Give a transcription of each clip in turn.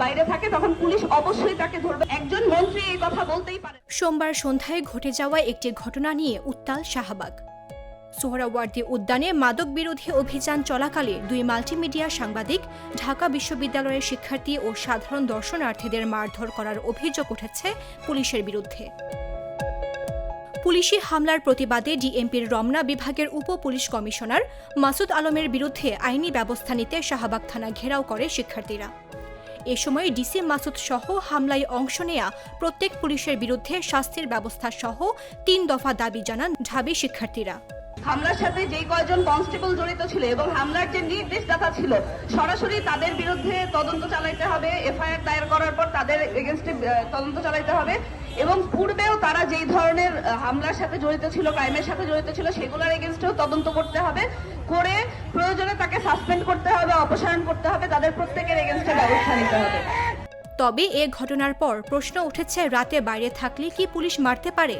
বাইরে থাকে তখন পুলিশ অবশ্যই তাকে ধরবে। একজন মন্ত্রী এই কথা বলতেই পারে। সোমবার সন্ধ্যায় ঘটে যাওয়া একটি ঘটনা নিয়ে উত্তাল শাহবাগ। সোহরাওয়ার্দী উদ্যানে মাদক বিরোধী অভিযান চলাকালে 2 মাল্টিমিডিয়া সাংবাদিক, ঢাকা বিশ্ববিদ্যালয়ের শিক্ষার্থী ও সাধারণ দর্শনার্থীদের মারধর করার অভিযোগ উঠেছে পুলিশের বিরুদ্ধে। পুলিশি হামলার প্রতিবাদে ডিএমপির রমনা বিভাগের উপ পুলিশ কমিশনার মাসুদ আলমের বিরুদ্ধে আইনি ব্যবস্থা নিতে শাহবাগ থানা ঘেরাও করে শিক্ষার্থীরা। এ সময় ডিসি মাসুদ সহ হামলায় অংশ নেয়া প্রত্যেক পুলিশের বিরুদ্ধে শাস্তির ব্যবস্থা সহ 3 দফা দাবি জানান ঢাবি শিক্ষার্থীরা। হামলার সাথে যে কয়জন কনস্টেবল জড়িত ছিল এবং হামলার যে নির্দেশদাতা ছিল সরাসরি তাদের বিরুদ্ধে তদন্ত চালাইতে হবে। এফআইআর দায়ের করার পর তাদের এগেইনস্টে তদন্ত চালাইতে হবে এবং পূর্বেও তারা যেই ধরনের হামলার সাথে জড়িত ছিল, ক্রাইমের সাথে জড়িত ছিল, সেগুলোর এগেইনস্টেও তদন্ত করতে হবে, করে প্রয়োজনে তাকে সাসপেন্ড করতে হবে, অপসারণ করতে হবে, তাদের প্রত্যেকের এগেইনস্টে ব্যবস্থা নিতে হবে। তবে এ ঘটনার পর প্রশ্ন উঠেছে, রাতে বাইরে থাকলে কি পুলিশ মারতে পারে?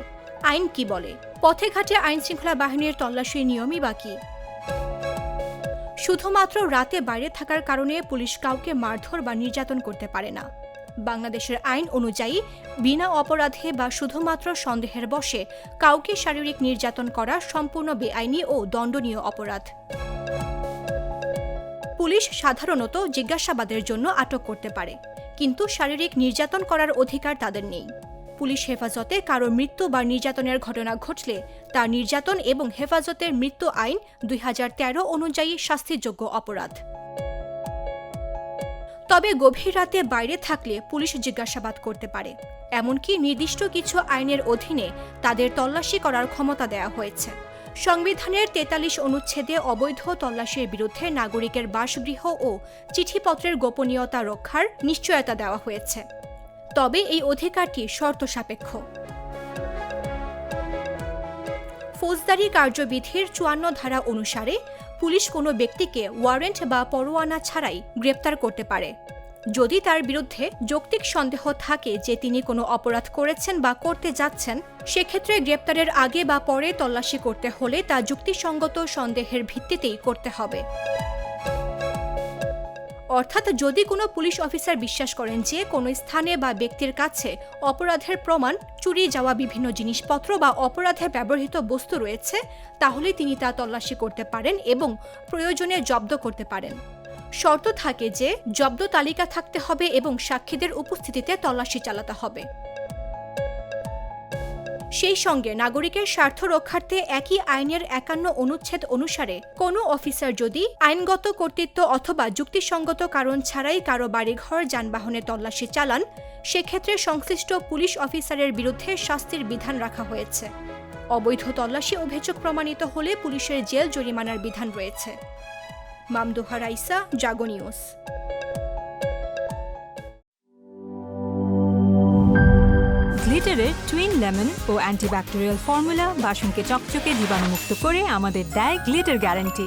আইন কি বলে? পথে ঘাটে আইন শৃঙ্খলা বাহিনীর তল্লাশির নিয়মই বা কি? শুধুমাত্র রাতে বাইরে থাকার কারণে পুলিশ কাউকে মারধর বা নির্যাতন করতে পারে না। বাংলাদেশের আইন অনুযায়ী বিনা অপরাধে বা শুধুমাত্র সন্দেহের বশে কাউকে শারীরিক নির্যাতন করা সম্পূর্ণ বেআইনি ও দণ্ডনীয় অপরাধ। পুলিশ সাধারণত জিজ্ঞাসাবাদের জন্য আটক করতে পারে, কিন্তু শারীরিক নির্যাতন করার অধিকার তাদের নেই। পুলিশ হেফাজতে কারো মৃত্যু বা নির্যাতনের ঘটনা ঘটলে তা নির্যাতন এবং হেফাজতের মৃত্যু আইন 2013 অনুযায়ী শাস্তিযোগ্য অপরাধ। তবে গভীর রাতে বাইরে থাকলে পুলিশ জিজ্ঞাসাবাদ করতে পারে, এমনকি নির্দিষ্ট কিছু আইনের অধীনে তাদের তল্লাশি করার ক্ষমতা দেওয়া হয়েছে। সংবিধানের 43 অনুচ্ছেদে অবৈধ তল্লাশির বিরুদ্ধে নাগরিকের বাসগৃহ ও চিঠিপত্রের গোপনীয়তা রক্ষার নিশ্চয়তা দেওয়া হয়েছে। তবে এই অধিকারটি শর্ত সাপেক্ষ। ফৌজদারি কার্যবিধির 54 ধারা অনুসারে পুলিশ কোনো ব্যক্তিকে ওয়ারেন্ট বা পরোয়ানা ছাড়াই গ্রেপ্তার করতে পারে যদি তার বিরুদ্ধে যৌক্তিক সন্দেহ থাকে যে তিনি কোনো অপরাধ করেছেন বা করতে যাচ্ছেন। সেক্ষেত্রে গ্রেপ্তারের আগে বা পরে তল্লাশি করতে হলে তা যুক্তিসঙ্গত সন্দেহের ভিত্তিতেই করতে হবে। অর্থাৎ যদি কোনো পুলিশ অফিসার বিশ্বাস করেন যে কোনো স্থানে বা ব্যক্তির কাছে অপরাধের প্রমাণ, চুরি যাওয়া বিভিন্ন জিনিসপত্র বা অপরাধে ব্যবহৃত বস্তু রয়েছে, তাহলে তিনি তা তল্লাশি করতে পারেন এবং প্রয়োজনে জব্দ করতে পারেন। শর্ত থাকে যে জব্দ তালিকা থাকতে হবে এবং সাক্ষীদের উপস্থিতিতে তল্লাশি চালাতে হবে। সেই সঙ্গে নাগরিকের স্বার্থ রক্ষার্থে একই আইনের 51 অনুচ্ছেদ অনুসারে কোনো অফিসার যদি আইনগত কর্তৃত্ব অথবা যুক্তিসঙ্গত কারণ ছাড়াই কারো বাড়িঘর, যানবাহনে তল্লাশি চালান, সেক্ষেত্রে সংশ্লিষ্ট পুলিশ অফিসারের বিরুদ্ধে শাস্তির বিধান রাখা হয়েছে। অবৈধ তল্লাশি অভিযোগ প্রমাণিত হলে পুলিশের জেল জরিমানার বিধান রয়েছে। মামদুহা রাইসা, জাগো নিউজ। গ্লিটারের টুইন লেমন ও অ্যান্টিব্যাকটেরিয়াল ফর্মুলা বাসনকে চকচকে জীবাণুমুক্ত করে আমাদের দেয় গ্লিটার গ্যারান্টি।